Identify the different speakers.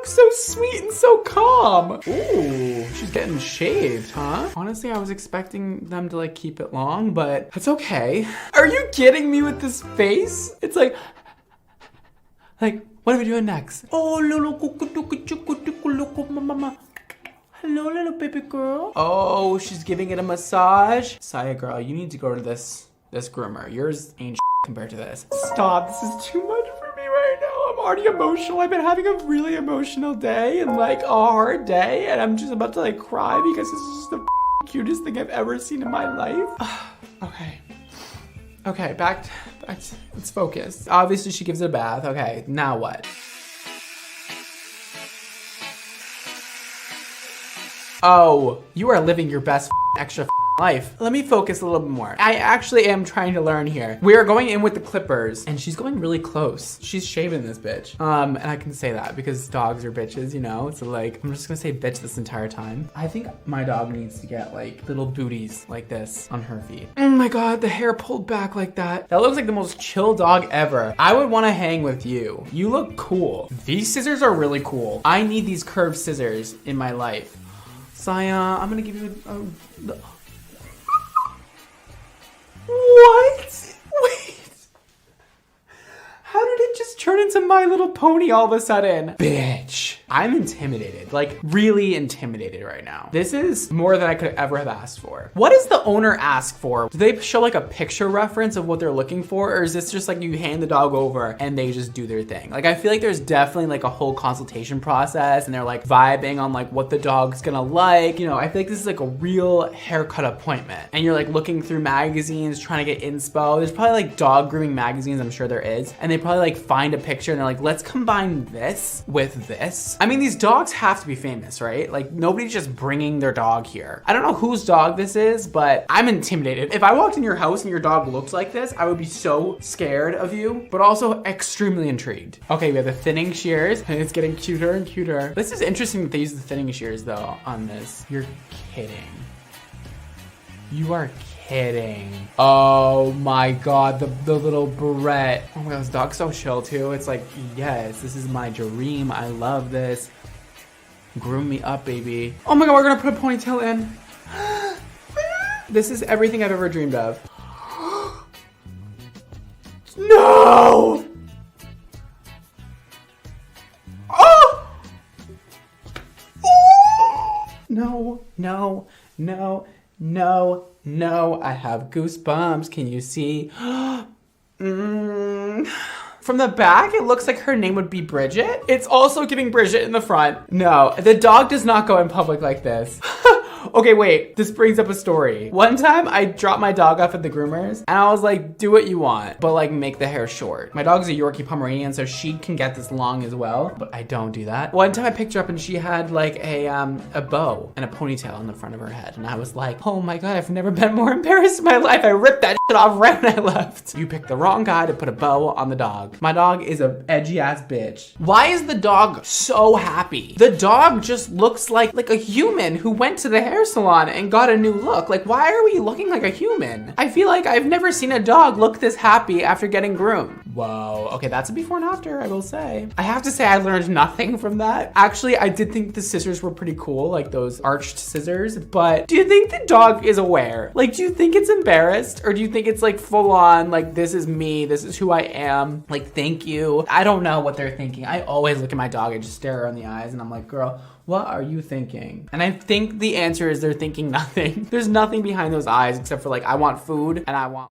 Speaker 1: So sweet and so calm. Ooh, she's getting shaved, huh? Honestly, I was expecting them to like keep it long, but that's okay. Are you kidding me with this face? It's like, what are we doing next? Oh, little mama. Hello, little baby girl. Oh, she's giving it a massage. Saya girl, you need to go to this groomer. Yours ain't compared to this. Stop, this is too much for me right now. I'm already emotional. I've been having a really emotional day and like a hard day, and I'm just about to like cry because this is just the cutest thing I've ever seen in my life. Okay, back to, let's focus. Obviously she gives it a bath. Okay, now what? Oh, you are living your best extra life. Let me focus a little bit more. I actually am trying to learn here. We are going in with the clippers and she's going really close. She's shaving this bitch. And I can say that because dogs are bitches, you know? So like, I'm just gonna say bitch this entire time. I think my dog needs to get like little booties like this on her feet. Oh my God, the hair pulled back like that. That looks like the most chill dog ever. I would wanna hang with you. You look cool. These scissors are really cool. I need these curved scissors in my life. Saya, I'm gonna give you a what? Wait. How did it just turn into My Little Pony all of a sudden? Bitch. I'm intimidated, like really intimidated right now. This is more than I could ever have asked for. What does the owner ask for? Do they show like a picture reference of what they're looking for? Or is this just like you hand the dog over and they just do their thing? Like I feel like there's definitely like a whole consultation process and they're like vibing on like what the dog's gonna like. You know, I feel like this is like a real haircut appointment. And you're like looking through magazines, trying to get inspo. There's probably like dog grooming magazines, I'm sure there is. And they probably like find a picture and they're like, let's combine this with this. I mean, these dogs have to be famous, right? Like nobody's just bringing their dog here. I don't know whose dog this is, but I'm intimidated. If I walked in your house and your dog looked like this, I would be so scared of you, but also extremely intrigued. Okay, we have the thinning shears and it's getting cuter and cuter. This is interesting that they use the thinning shears though on this. You're kidding. You are kidding. Oh my God, the little barrette. Oh my God, this dog's so chill too. It's like, yes, this is my dream. I love this. Groom me up, baby. Oh my God, we're gonna put a ponytail in. This is everything I've ever dreamed of. No! Oh! No, no, no, no, no. I have goosebumps. Can you see? From the back, it looks like her name would be Bridget. It's also giving Bridget in the front. No, the dog does not go in public like this. Okay, wait, this brings up a story. One time I dropped my dog off at the groomers and I was like, do what you want, but like make the hair short. My dog's a Yorkie Pomeranian, so she can get this long as well, but I don't do that. One time I picked her up and she had like a bow and a ponytail in the front of her head. And I was like, oh my God, I've never been more embarrassed in my life. I ripped that shit off right when I left. You picked the wrong guy to put a bow on the dog. My dog is a edgy ass bitch. Why is the dog so happy? The dog just looks like a human who went to the hair salon and got a new look. Like, why are we looking like a human? I feel like I've never seen a dog look this happy after getting groomed. Whoa, okay, that's a before and after, I will say. I have to say I learned nothing from that. Actually, I did think the scissors were pretty cool, like those arched scissors, but do you think the dog is aware? Like, do you think it's embarrassed? Or do you think it's like full on, like, this is me, this is who I am, like, thank you. I don't know what they're thinking. I always look at my dog and just stare her in the eyes and I'm like, girl, what are you thinking? And I think the answer is they're thinking nothing. There's nothing behind those eyes except for like, I want food and I want